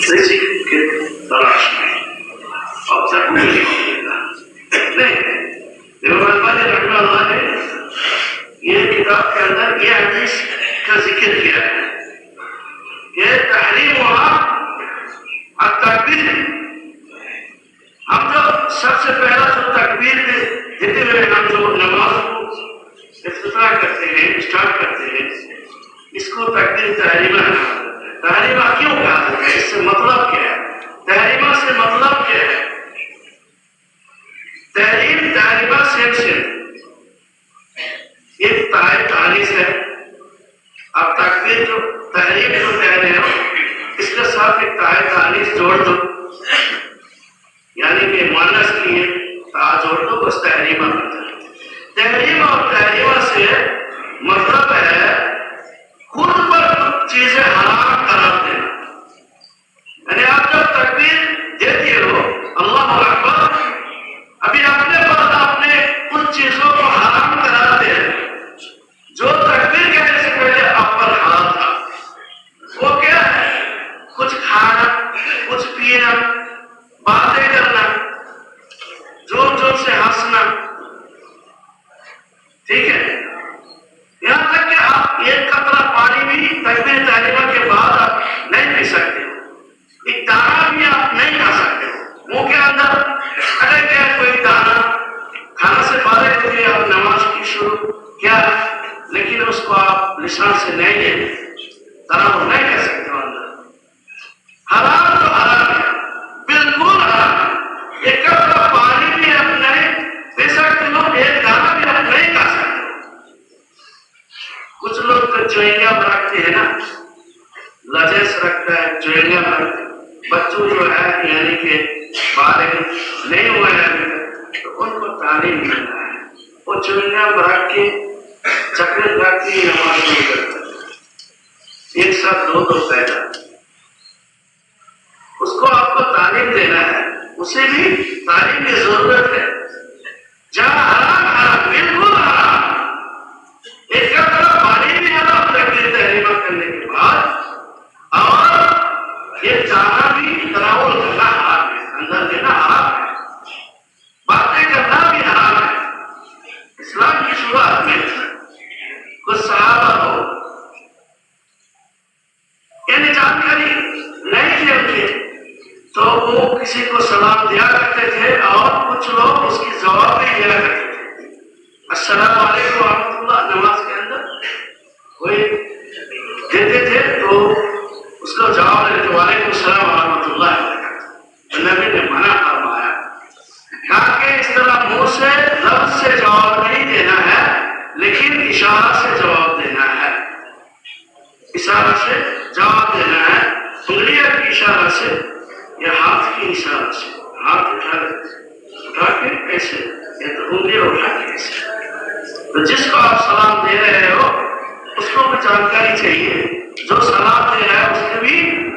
رزق کی تلاش میں اب تک نہیں ملے گا نہیں. امام البانی رحمہ اللہ نے یہ کتاب کے اندر یہ حدیث کا ذکر کیا ہے کہ تحریم ہوا التکبیر. ہم جو سب سے پہلا جو تکبیر دیتے ہوئے ہم جو نماز کو افتتاح کرتے ہیں اسٹارٹ کرتے ہیں اس کو تکبیر تحریمہ کہا. تحریمہ کیوں کہا ہے؟ اس سے مطلب کیا ہے؟ تحریمہ سے مطلب کیا ہے؟ تحریم تحریمہ سے ایک تاریخ ہے. اب تکبیر جو تحریم جو کہہ رہے ہو اس کے ساتھ ایک تاریخ جوڑ دو یعنی کہ مؤنث کی تا جوڑ دو بس تحریمہ بنتا ہے. تحریم اور تحریمہ سے مطلب ہے خود پر چیزیں حرام قرار دینا. یعنی آپ جب تکبیر دیتے ہو اللہ اکبر ابھی اپنے بعد آپ نے ان چیزوں کو حرام قرار دے جو تکبیر کہنے سے پہلے آپ پر حرام تھا. وہ کیا ہے؟ کچھ کھانا کچھ پینا باتیں کرنا زور زور سے ہنسنا. ٹھیک ہے. یہاں تک کہ آپ ایک قطرہ پانی بھی تکبیر تحریمہ کے بعد آپ نہیں پی سکتے ہو. ایک دانہ بھی آپ نہیں کھا سکتے ہو. منہ کے اندر اگر کیا کوئی دانہ کھانا سے فارغ کے لیے آپ نماز کی شروع کیا لیکن اس کو آپ لسان سے نہیں لے تناول نہیں کر سکتے ہو. اندر حرام تو حرام ہے بالکل حرام ہے. ایک قطرہ پانی بھی آپ نہیں پی سکتے ہو. ایک دانہ بھی آپ نہیں کھا سکتے ہو. کچھ لوگ تو چوئنگا رکھتے ہیں نا لذیذ رکھتا ہے چوئنگا رکھتے بچوں جو ہے یعنی کہ بالغ نہیں ہوئے ہیں تو ان کو تعلیم ملنا ہے. وہ چوئنگا رکھ کے چکر رکھ کے نماز نہیں کرتا ایک ساتھ دو پیدا. اس کو آپ کو تعلیم دینا ہے. اسے بھی تعلیم کی ضرورت ہے. جہاں حرام حرام بالکل حرام. ایک قطرہ پانی بھی حرام تکبیر تحریمہ کرنے کے بعد اور یہ جانا بھی تناول کرنا حرام ہے. اندر دینا حرام ہے. باتیں کرنا بھی حرام ہے. اسلام کی شروعات میں کچھ صحابہ ہو یعنی جانکاری نہیں تھی ان کے تو وہ کسی کو سلام دیا کرتے تھے اور کچھ لوگ اس کی جواب بھی دیا کرتے تھے. السلام علیکم ورحمۃ اللہ نماز کے اندر کوئی دیتے تھے تو اس کو جواب دیتے وعلیکم السلام ورحمۃ اللہ وبرکاتہ. نبی نے منع فرمایا کہا کہ اس طرح منہ سے لفظ سے جواب نہیں دینا ہے لیکن اشارہ سے جواب دینا ہے. اشارہ سے جواب دینا ہے. انگلیاں کی اشارہ سے یا ہاتھ کی اشارہ سے. ہاتھ اٹھا کے ایسے یا تو انگلیاں اٹھا کے ایسے. تو جس کو آپ سلام دے رہے ہو اس کو بھی جانکاری چاہیے. جو سلام دے رہا ہے اس کو بھی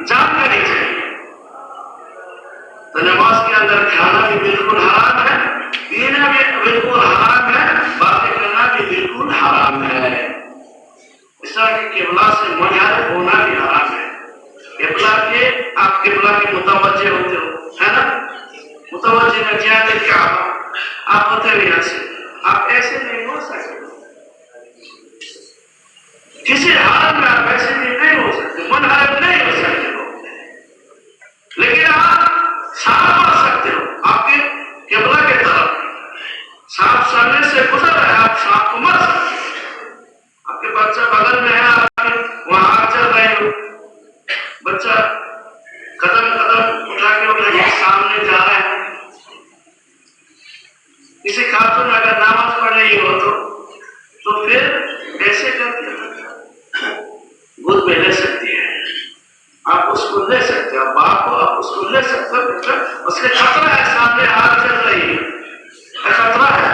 جانکاری چاہیے. تو نماز کے اندر کھانا بھی بالکل حرام ہے. پینا بھی بالکل حرام ہے. باتیں کرنا بھی بالکل حرام ہے. اس طرح کے قبلہ سے منحرف ہونا بھی حرام ہے. قبلہ کے آپ قبلہ کے متوجہ ہوتے ہو ہے نا. متوجہ نہ جاتے کیا آپ ہوتے بھی ایسے آپ ایسے نہیں ہو سکتے. کسی حال میں آپ ایسے نہیں ہو سکتے. منحرف نہیں ہو سکتے ہو لیکن آپ صاف آ سکتے ہو. آپ کے قبلہ کے طرف صاف سامنے سے گزر رہا ہے آپ صاف کو مر سکتے ہو. آپ کے بچہ بغل میں ہے آپ وہاں چل رہے ہو. بچہ قدم قدم اٹھا کے سامنے جا رہا ہے. کسی خاتون اگر نماز پڑھ رہی ہو تو پھر ایسے کرتے گود میں لے سکتی ہے. آپ اس کو لے سکتے ہو. باپ کو آپ اس کو لے سکتے ہو. اس کے خطرہ ہے سامنے آگ چل رہی ہے خطرہ ہے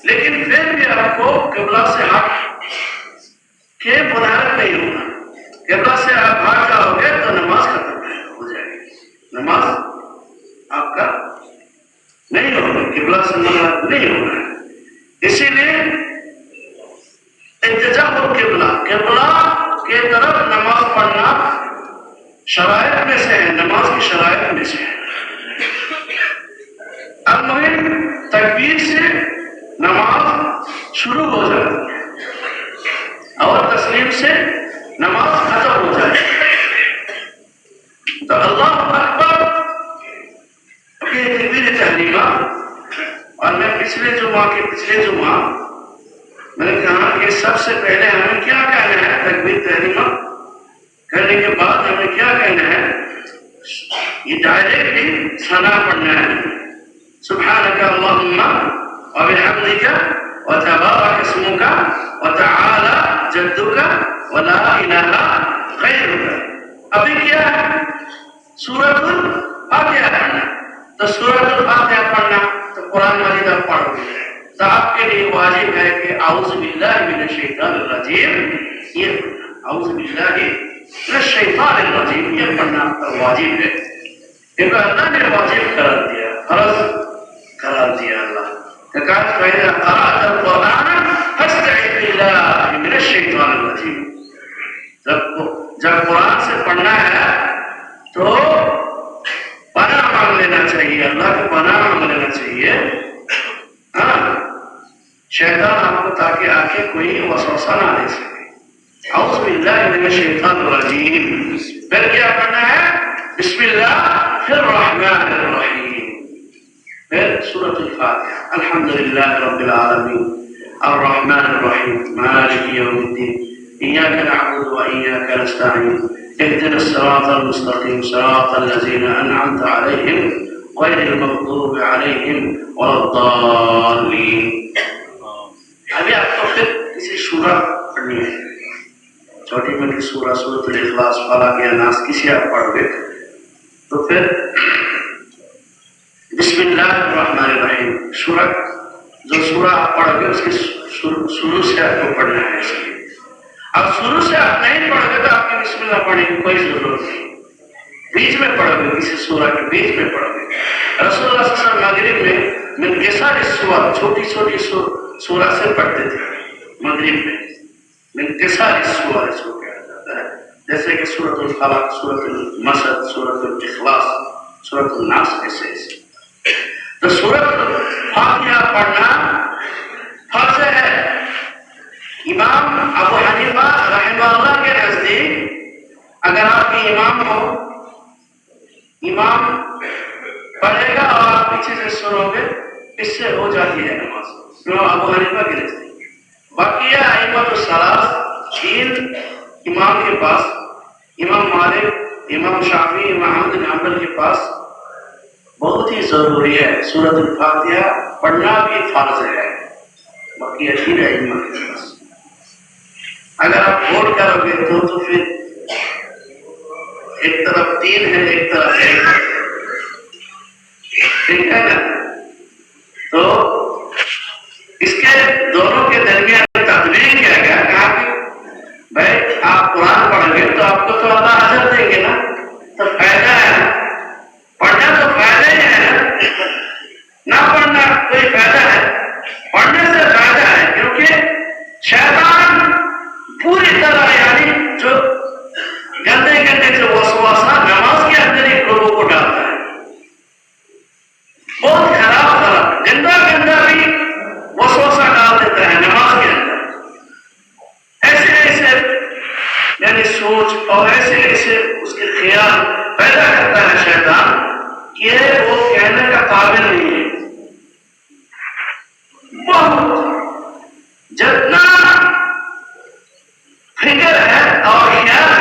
لیکن پھر بھی آپ کو قبلہ سے ہٹ کے منحرف نہیں ہونا. قبلہ سے آپ بھاگ جاؤ گے تو نماز ختم ہو جائے گی. نماز آپ کا نہیں ہوگا. قبلہ سے منحرف نہیں ہوگا. اسی لیے التجاء القبلہ قبلہ کے طرف نماز پڑھنا شرائط میں سے ہے، نماز کی شرائط میں سے ہے۔ المہم تکبیر سے نماز شروع ہو جاتی ہے اور تسلیم سے نماز ختم ہو جاتی ہے۔ تو اللہ اکبر کی تکبیر تحریمہ، اور میں پچھلے جمعہ میں نے کہا کہ سب سے پہلے ہمیں کیا کہنا ہے تکبیر تحریمہ کرنے کے بعد ہمیں کیا کہنا ہے؟ یہ ڈائریکٹلی ثنا پڑھنا ہے، سبحانک اللہم وبحمدک وتبارک اسمک وتعالی جدک ولا الہ غیرک۔ ابھی کیا ہے؟ سورۃ الفاتحہ پڑھنا۔ تو سورۃ الفاتحہ پڑھنا تو قرآن مجید آپ پڑھ گئے، تو آپ کے لیے واجب ہے کہ اعوذ باللہ من الشیطان الرجیم یہ پڑھنا، اعوذ باللہ من الشیطان الرجیم یہ پڑھنا واجب ہے، کیونکہ اللہ نے واجب قرار دیا، فرض قرار دیا اللہ کہ فَإِذَا قَرَأْتَ الْقُرْآنَ فَاسْتَعِذْ بِاللَّهِ مِنَ الشَّيْطَانِ الرَّجِيمِ۔ جب قرآن سے پڑھنا ہے تو پناہ مانگ لینا چاہیے، اللہ کی پناہ مانگ لینا چاہیے، ہاں، شیطان آپ کو تاکہ آکے کوئی وسوسہ نہ دے سکے۔ اعوذ باللہ من الشیطان الرجیم، پھر کیا پڑھنا ہے؟ بسم اللہ الرحمن الرحیم، پھر سورۃ الفاتحہ، الحمدللہ رب العالمین الرحمن الرحیم مالک یوم الدین ایاک نعبد و ایاک نستعین اهدنا الصراط المستقیم صراط الذین انعمت علیہم غیر المغضوب علیہم ولا الضالین۔ ابھی آپ کو پھر کسی سورہ پڑھنی ہے، چھوٹی موٹی سورہ، سورۃ الاخلاص، فلق یا ناس، کسی آپ پڑھ گئے تو پھر بسم اللہ الرحمن الرحیم، جو سورہ آپ پڑھ گئے اس کے شروع سے آپ کو پڑھنا ہے۔ اس لیے اب شروع سے آپ نہیں پڑھ گئے تو آپ کی بسم اللہ پڑھنے کی کوئی ضرورت نہیں، بیچ میں پڑھ گئے، کسی سورہ کے بیچ میں پڑھ گئے۔ رسول اللہ صلی اللہ علیہ وسلم مغرب میں من قصار السور، چھوٹی چھوٹی سورہ سے پڑھتے تھے مغرب میں، من قصار السور اس کو کہا جاتا ہے، جیسے کہ سورۃ الفلق، سورۃ المسد، سورۃ الاخلاص، سورۃ الناس، ایسے۔ تو سورۃ فاتحہ پڑھنا فرض ہے۔ امام ابو حنیفہ رحمہ اللہ کے نزدیک اگر آپ کے امام ہو، امام پڑھے گا اور آپ پیچھے سے سنو گے، اس سے ہو جاتی ہے نماز، ابو حنیفہ کے نزدیک۔ باقی ائمۃ الثلاث، تین امام کے پاس، امام مالک، امام شافعی، امام احمد بن حنبل کے پاس بہت ہی ضروری ہے سورۃ الفاتحہ پڑھنا بھی فرض ہے، باقی تین ائمہ کے پاس۔ اگر آپ ووٹ کرو گے تو پھر ایک طرف تین ہے، ایک طرف ایک ہے، ٹھیک ہے نا؟ تو اس کے دونوں کے درمیان تدبیر کیا گیا، کہا کہ بھائی آپ قرآن پڑھیں گے تو آپ کو تو اللہ اجر دیں گے نا، تو فائدہ ہے، پڑھنا تو فائدہ ہی ہے نا، نہ پڑھنا کوئی فائدہ ہے؟ پڑھنے سے فائدہ ہے، کیونکہ شیطان پوری طرح یعنی جو گندے گندے جو وسوسہ نماز کے اندر ہی لوگوں کو ڈالتا ہے، بہت خراب گندا بھی وسوسہ ڈال دیتا ہے نماز کے اندر، ایسے یعنی سوچ اور ایسے اس کے خیال پیدا کرتا ہے شیطان کہ وہ کہنے کا قابل نہیں ہے۔ بہت جتنا فکر ہے اور خیال